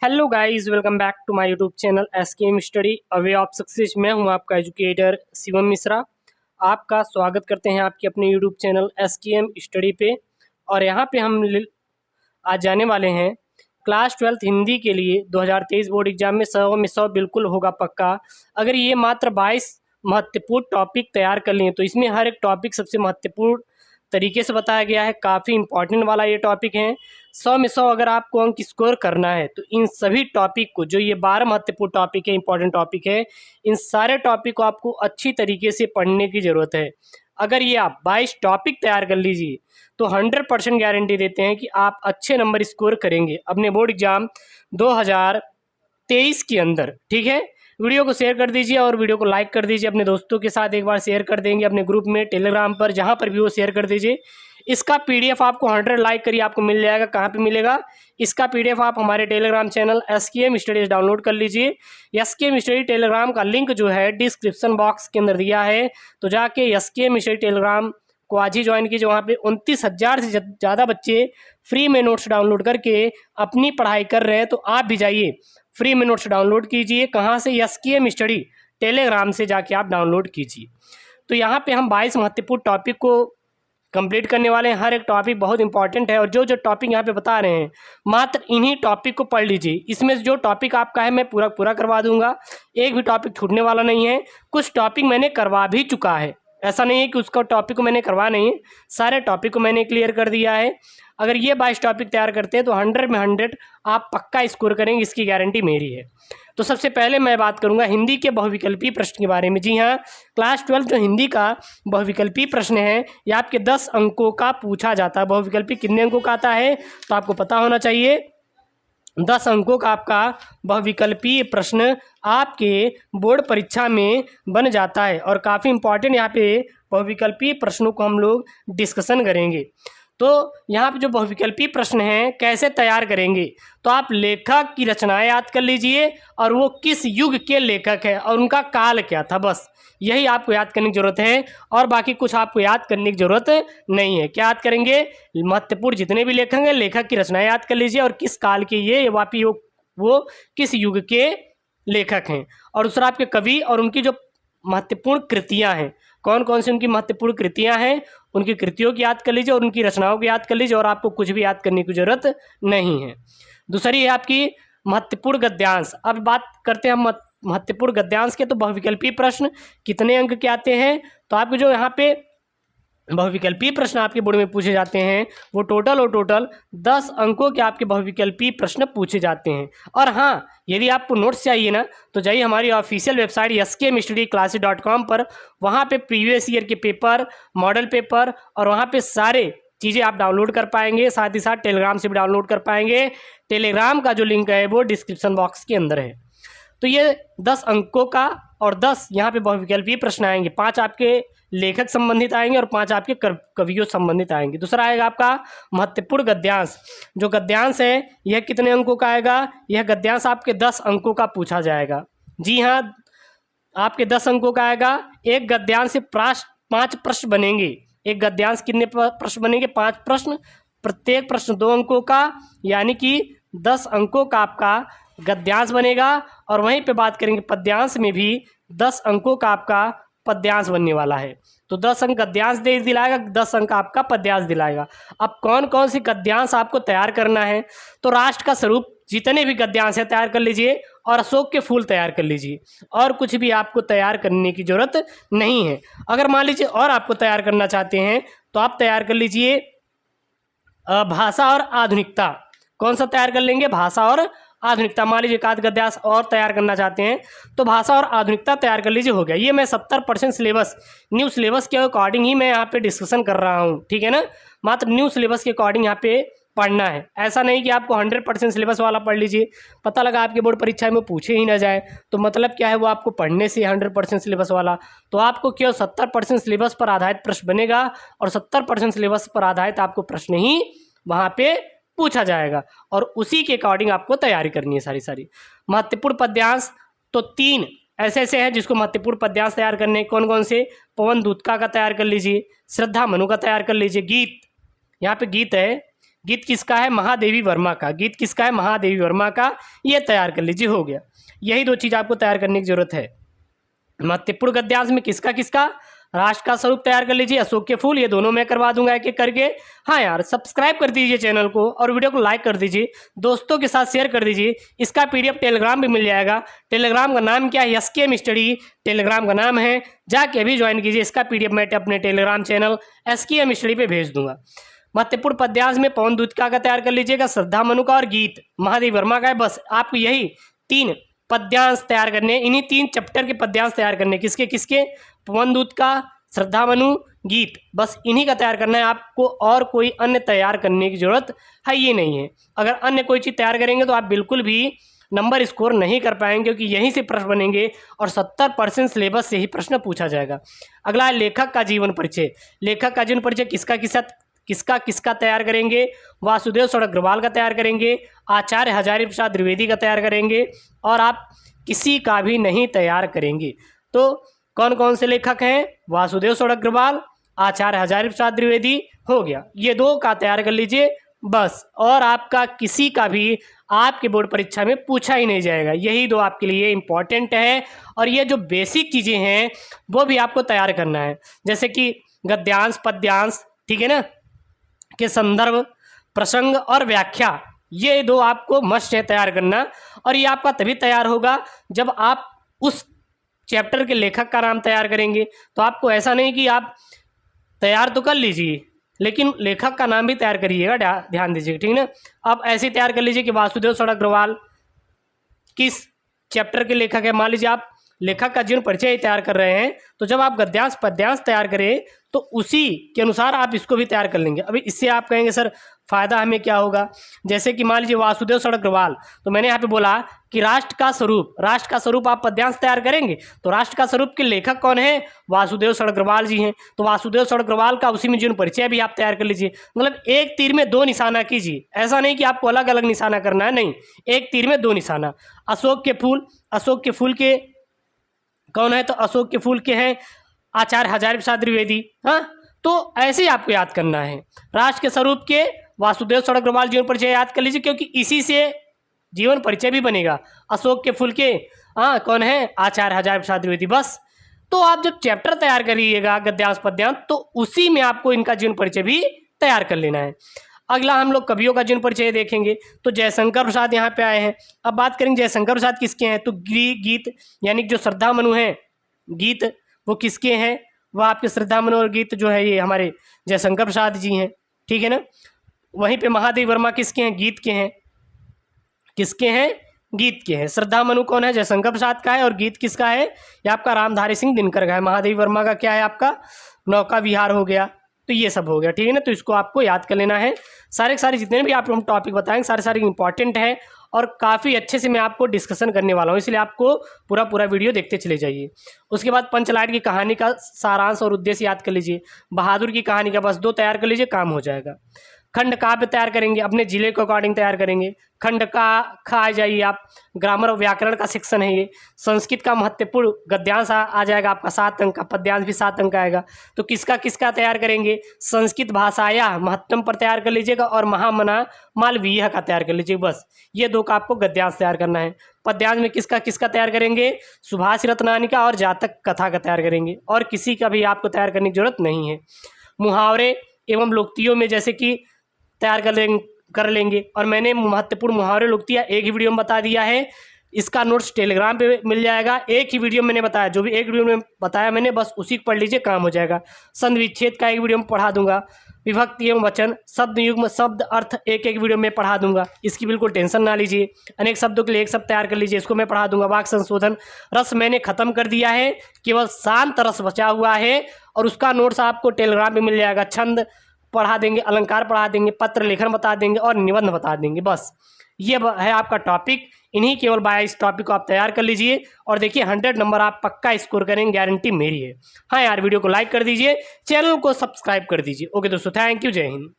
Hello guys, welcome back to my YouTube channel SKM study a way of success. मैं हूं आपका educator Shivam Mishra. आपका स्वागत करते हैं आपके अपने यूट्यूब चैनल एसकेएम स्टडी पे। और यहां पे हम आज जाने वाले हैं क्लास 12th हिंदी के लिए 2023 बोर्ड एग्जाम में 100 में 100 बिल्कुल होगा पक्का। अगर ये मात्र 22 महत्वपूर्ण टॉपिक तैयार कर लिए तो इसमें हर एक टॉपिक सबसे महत्वपूर्ण तरीके से बताया गया है। काफ़ी इंपॉर्टेंट वाला ये टॉपिक है। 100 में 100 अगर आपको अंक स्कोर करना है तो इन सभी टॉपिक को, जो ये 12 महत्वपूर्ण टॉपिक है, इंपॉर्टेंट टॉपिक है, इन सारे टॉपिक को आपको अच्छी तरीके से पढ़ने की ज़रूरत है। अगर ये आप 22 टॉपिक तैयार कर लीजिए तो 100% गारंटी देते हैं कि आप अच्छे नंबर स्कोर करेंगे अपने बोर्ड एग्जाम 2023 के अंदर। ठीक है, वीडियो को शेयर कर दीजिए और वीडियो को लाइक कर दीजिए। अपने दोस्तों के साथ एक बार शेयर कर देंगे, अपने ग्रुप में, टेलीग्राम पर, जहां पर भी वो शेयर कर दीजिए। इसका पीडीएफ आपको 100 लाइक करिए आपको मिल जाएगा। कहाँ पे मिलेगा इसका पीडीएफ? आप हमारे Telegram channel SKM studies download कर लीजिए। एसकेएम स्टडी टेलीग्राम का लिंक जो है डिस्क्रिप्शन बॉक्स के अंदर दिया है, तो जाके एसकेएम स्टडी टेलीग्राम को आज ही ज्वाइन कीजिए। वहाँ पे 29,000 से ज़्यादा बच्चे फ्री में नोट्स डाउनलोड करके अपनी पढ़ाई कर रहे हैं, तो आप भी जाइए फ्री में नोट्स डाउनलोड कीजिए। कहाँ से? एसकेएम स्टडी टेलीग्राम से जाके आप डाउनलोड कीजिए। तो यहाँ पे हम 22 महत्वपूर्ण टॉपिक को कंप्लीट करने वाले हैं। हर एक टॉपिक बहुत इंपॉर्टेंट है और जो जो टॉपिक यहाँ पे बता रहे हैं मात्र इन्हीं टॉपिक को पढ़ लीजिए। इसमें जो टॉपिक आपका है मैं पूरा करवा दूंगा, एक भी टॉपिक छूटने वाला नहीं है। कुछ टॉपिक मैंने करवा भी चुका है, ऐसा नहीं है कि उसका टॉपिक को मैंने करवा नहीं है, सारे टॉपिक को मैंने क्लियर कर दिया है। अगर ये 22 टॉपिक तैयार करते हैं तो 100 में 100 आप पक्का स्कोर करेंगे, इसकी गारंटी मेरी है। तो सबसे पहले मैं बात करूंगा हिंदी के बहुविकल्पी प्रश्न के बारे में। जी हाँ, क्लास 12 जो हिंदी का बहुविकल्पी प्रश्न है ये आपके 10 अंकों का पूछा जाता है। बहुविकल्पी कितने अंकों का आता है तो आपको पता होना चाहिए। 10 अंकों का आपका बहुविकल्पी प्रश्न आपके बोर्ड परीक्षा में बन जाता है और काफ़ी इंपॉर्टेंट यहाँ पे बहुविकल्पी प्रश्नों को हम लोग डिस्कशन करेंगे। तो यहाँ पे जो बहुविकल्पी प्रश्न हैं कैसे तैयार करेंगे, तो आप लेखक की रचनाएं याद कर लीजिए और वो किस युग के लेखक है और उनका काल क्या था, बस यही आपको याद करने की जरूरत है। और बाकी कुछ आपको याद करने की जरूरत नहीं है। क्या याद करेंगे? महत्वपूर्ण जितने भी लेखक हैं, लेखक की रचनाएं याद कर लीजिए और किस काल के ये वापी वो किस युग के लेखक हैं। और दूसरा आपके कवि और उनकी जो महत्वपूर्ण कृतियाँ हैं, कौन कौन सी उनकी महत्वपूर्ण कृतियाँ हैं, उनकी कृतियों की याद कर लीजिए और उनकी रचनाओं की याद कर लीजिए और आपको कुछ भी याद करने की जरूरत नहीं है। दूसरी है आपकी महत्वपूर्ण गद्यांश। अब बात करते हैं हम महत्वपूर्ण गद्यांश के। तो बहुविकल्पी प्रश्न कितने अंक के आते हैं, तो आपके जो यहाँ पे बहुविकल्पी प्रश्न आपके बोर्ड में पूछे जाते हैं वो टोटल 10 अंकों के आपके बहुविकल्पी प्रश्न पूछे जाते हैं। और हाँ, यदि आपको नोट्स चाहिए ना तो जाइए हमारी ऑफिशियल वेबसाइट skmstudyclasses.com पर। वहाँ पे प्रीवियस ईयर के पेपर, मॉडल पेपर और वहाँ पे सारे चीज़ें आप डाउनलोड कर पाएंगे। साथ ही साथ टेलीग्राम से भी डाउनलोड कर पाएंगे। टेलीग्राम का जो लिंक है वो डिस्क्रिप्शन बॉक्स के अंदर है। तो ये 10 अंकों का और 10 यहाँ पे बहुविकल्पी प्रश्न आएंगे। 5 आपके लेखक संबंधित आएंगे और 5 आपके कवियों संबंधित आएंगे। दूसरा आएगा आपका महत्वपूर्ण गद्यांश। जो गद्यांश है यह कितने अंकों का आएगा? यह गद्यांश आपके 10 अंकों का पूछा जाएगा। जी हाँ, आपके 10 अंकों का आएगा। एक गद्यांश से 5 प्रश्न बनेंगे। एक गद्यांश कितने प्रश्न बनेंगे? 5 प्रश्न, प्रत्येक प्रश्न 2 अंकों का, यानी कि 10 अंकों का आपका गद्यांश बनेगा। और वहीं पे बात करेंगे पद्यांश में भी 10 अंकों का आपका पद्यांश बनने वाला है। तो 10 अंक गद्यांश दिलाएगा, 10 अंक आपका पद्यांश दिलाएगा। अब कौन कौन सी गद्यांश आपको तैयार करना है, तो राष्ट्र का स्वरूप जितने भी गद्यांश है तैयार कर लीजिए और अशोक के फूल तैयार कर लीजिए। और कुछ भी आपको तैयार करने की जरूरत नहीं है। अगर मान लीजिए और आपको तैयार करना चाहते हैं तो आप तैयार कर लीजिए भाषा और आधुनिकता। कौन सा तैयार कर लेंगे? भाषा और आधुनिकता। मान लीजिए एकाध गद्यांश और तैयार करना चाहते हैं तो भाषा और आधुनिकता तैयार कर लीजिए, हो गया। ये मैं 70% सिलेबस, न्यू सिलेबस के अकॉर्डिंग ही मैं यहाँ पे डिस्कशन कर रहा हूँ, ठीक है ना। मात्र न्यू सिलेबस के अकॉर्डिंग यहाँ पे पढ़ना है। ऐसा नहीं कि आपको 100% सिलेबस वाला पढ़ लीजिए, पता लगा आपके बोर्ड परीक्षा में पूछे ही ना जाए तो मतलब क्या है, वो आपको पढ़ने से 100% सिलेबस वाला। तो आपको केवल 70% सिलेबस पर आधारित प्रश्न बनेगा और 70% सिलेबस पर आधारित आपको प्रश्न ही वहाँ पे पूछा जाएगा और उसी के अकॉर्डिंग आपको तैयारी करनी है सारी। महत्वपूर्ण पद्यांश तो 3 ऐसे हैं जिसको महत्वपूर्ण पद्यांश तैयार करने। कौन कौन से? पवन दूतका का तैयार कर लीजिए, श्रद्धा मनु का तैयार कर लीजिए। गीत, यहाँ पे गीत है, गीत किसका है? महादेवी वर्मा का। गीत किसका है? महादेवी वर्मा का। ये तैयार कर लीजिए, हो गया। यही 2 चीज़ आपको तैयार करने की जरूरत है। महत्वपूर्ण गद्यांश में किसका किसका? राष्ट्र का स्वरूप तैयार कर लीजिए, अशोक के फूल, ये दोनों मैं करवा दूंगा एक एक करके। हाँ यार, सब्सक्राइब कर दीजिए चैनल को और वीडियो को लाइक कर दीजिए, दोस्तों के साथ शेयर कर दीजिए। इसका पीडीएफ टेलीग्राम भी मिल जाएगा। टेलीग्राम का नाम क्या है? एसकेएम स्टडी टेलीग्राम का नाम है, जाके अभी ज्वाइन कीजिए। इसका पीडीएफ मैं अपने टेलीग्राम चैनल एसकेएम स्टडी पे भेज दूंगा। महत्वपूर्ण पद्यांश में पवन दूत का तैयार कर लीजिएगा, श्रद्धा मनु का और गीत महादेवी वर्मा का है। बस आपको यही 3 पद्यांश तैयार करने, इन्हीं 3 चैप्टर के पद्यांश तैयार करने। किसके किसके? पवन दूत का, श्रद्धा मनु, गीत, बस इन्हीं का तैयार करना है आपको। और कोई अन्य तैयार करने की जरूरत है ये नहीं है। अगर अन्य कोई चीज़ तैयार करेंगे तो आप बिल्कुल भी नंबर स्कोर नहीं कर पाएंगे, क्योंकि यहीं से प्रश्न बनेंगे और 70% सिलेबस से ही प्रश्न पूछा जाएगा। अगला है लेखक का जीवन परिचय। लेखक का जीवन परिचय किसका तैयार करेंगे? वासुदेव षड अग्रवाल का तैयार करेंगे, आचार्य हजारी प्रसाद द्विवेदी का तैयार करेंगे, और आप किसी का भी नहीं तैयार करेंगे। तो कौन कौन से लेखक हैं? वासुदेव षड अग्रवाल, आचार्य हजारी प्रसाद द्विवेदी, हो गया। ये 2 का तैयार कर लीजिए बस, और आपका किसी का भी आपके बोर्ड परीक्षा में पूछा ही नहीं जाएगा। यही 2 आपके लिए इम्पॉर्टेंट है। और ये जो बेसिक चीज़ें हैं वो भी आपको तैयार करना है, जैसे कि गद्यांश, पद्यांश, ठीक है ना, के संदर्भ, प्रसंग और व्याख्या, ये 2 आपको मस्ट है तैयार करना। और ये आपका तभी तैयार होगा जब आप उस चैप्टर के लेखक का नाम तैयार करेंगे। तो आपको ऐसा नहीं कि आप तैयार तो कर लीजिए, लेकिन लेखक का नाम भी तैयार करिएगा, ध्यान दीजिएगा, ठीक ना। आप ऐसे तैयार कर लीजिए कि वासुदेव षड अग्रवाल किस चैप्टर के लेखक है। मान लीजिए आप लेखक का जीवन परिचय तैयार कर रहे हैं, तो जब आप गद्यांश पद्यांश तैयार करें तो उसी के अनुसार आप इसको भी तैयार कर लेंगे। अभी इससे आप कहेंगे सर फ़ायदा हमें क्या होगा? जैसे कि मान लीजिए वासुदेव षड अग्रवाल, तो मैंने यहाँ पे बोला कि राष्ट्र का स्वरूप आप पद्यांश तैयार करेंगे, तो राष्ट्र का स्वरूप के लेखक कौन है? वासुदेव षड अग्रवाल जी हैं। तो वासुदेव षड अग्रवाल का उसी में जीवन परिचय भी आप तैयार कर लीजिए। मतलब एक तीर में 2 निशाना कीजिए, ऐसा नहीं कि आपको अलग अलग निशाना करना है, नहीं, एक तीर में 2 निशाना। अशोक के फूल के कौन है? तो अशोक के फूल के हैं आचार्य हजारी प्रसाद द्विवेदी। हाँ, तो ऐसे ही आपको याद करना है। राष्ट्र के स्वरूप के वासुदेव षड अग्रवाल जीवन परिचय याद कर लीजिए, क्योंकि इसी से जीवन परिचय भी बनेगा। अशोक के फूल के कौन है? आचार्य हजारी प्रसाद द्विवेदी। बस, तो आप जब चैप्टर तैयार करिएगा गद्यांश पद्यांश, तो उसी में आपको इनका जीवन परिचय भी तैयार कर लेना है। अगला हम लोग कवियों का जीवन परिचय देखेंगे। तो जयशंकर प्रसाद यहाँ पे आए हैं। अब बात करेंगे जयशंकर प्रसाद किसके हैं? तो गीत, यानी जो श्रद्धा मनु है, गीत वो किसके हैं? वह आपके श्रद्धा मनु और गीत जो है ये हमारे जयशंकर प्रसाद जी हैं, ठीक है ना। वहीं पे महादेवी वर्मा किसके हैं? गीत के हैं। किसके हैं? गीत के हैं। श्रद्धा मनु कौन है? जयशंकर प्रसाद का है। और गीत किसका है? ये आपका रामधारी सिंह दिनकर का है। महादेवी वर्मा का क्या है? आपका नौका विहार हो गया। तो ये सब हो गया, ठीक है ना। तो इसको आपको याद कर लेना है। सारे जितने भी आप हम टॉपिक बताएंगे सारे इंपॉर्टेंट है और काफ़ी अच्छे से मैं आपको डिस्कशन करने वाला हूँ, इसलिए आपको पूरा वीडियो देखते चले जाइए। उसके बाद पंचलाइट की कहानी का सारांश और उद्देश्य याद कर लीजिए। बहादुर की कहानी का बस 2 तैयार कर लीजिए, काम हो जाएगा। खंड काव्य तैयार करेंगे, अपने जिले के अकॉर्डिंग तैयार करेंगे। खंड का आ जाइए आप, ग्रामर और व्याकरण का सेक्शन है ये। संस्कृत का महत्वपूर्ण गद्यांश आ जाएगा आपका 7 अंक का, पद्यांश भी 7 अंक का आएगा। तो किसका तैयार करेंगे? संस्कृत भाषाया महत्तम पर तैयार कर लीजिएगा और महामना मालवीय का तैयार कर लीजिएगा। बस ये 2 का आपको गद्यांश तैयार करना है। पद्यांश में किसका तैयार करेंगे? सुभाष रत्नानी का और जातक कथा का तैयार करेंगे, और किसी का भी आपको तैयार करने की जरूरत नहीं है। मुहावरे एवं लोकोक्तियों में जैसे कि तैयार कर लेंगे। और मैंने महत्वपूर्ण मुहावरे लोकोक्तियाँ एक ही वीडियो में बता दिया है। इसका नोट्स टेलीग्राम पे मिल जाएगा। एक ही वीडियो मैंने बताया, जो भी एक वीडियो में बताया मैंने, बस उसी को पढ़ लीजिए, काम हो जाएगा। संधि विच्छेद का एक वीडियो में पढ़ा दूंगा। विभक्ति एवं वचन, शब्द युग्म, शब्द अर्थ एक वीडियो में पढ़ा दूंगा, इसकी बिल्कुल टेंशन ना लीजिए। अनेक शब्दों के लिए एक शब्द तैयार कर लीजिए, इसको मैं पढ़ा दूंगा। वाक्य संशोधन, रस मैंने खत्म कर दिया है, केवल शांत रस बचा हुआ है, और उसका नोट्स आपको टेलीग्राम पे मिल जाएगा। छंद पढ़ा देंगे, अलंकार पढ़ा देंगे, पत्र लेखन बता देंगे और निबंध बता देंगे। बस ये है आपका टॉपिक। इन्हीं केवल 22 टॉपिक को आप तैयार कर लीजिए और देखिए 100 नंबर आप पक्का स्कोर करेंगे, गारंटी मेरी है। हाँ यार, वीडियो को लाइक कर दीजिए, चैनल को सब्सक्राइब कर दीजिए। ओके दोस्तों, थैंक यू, जय हिंद।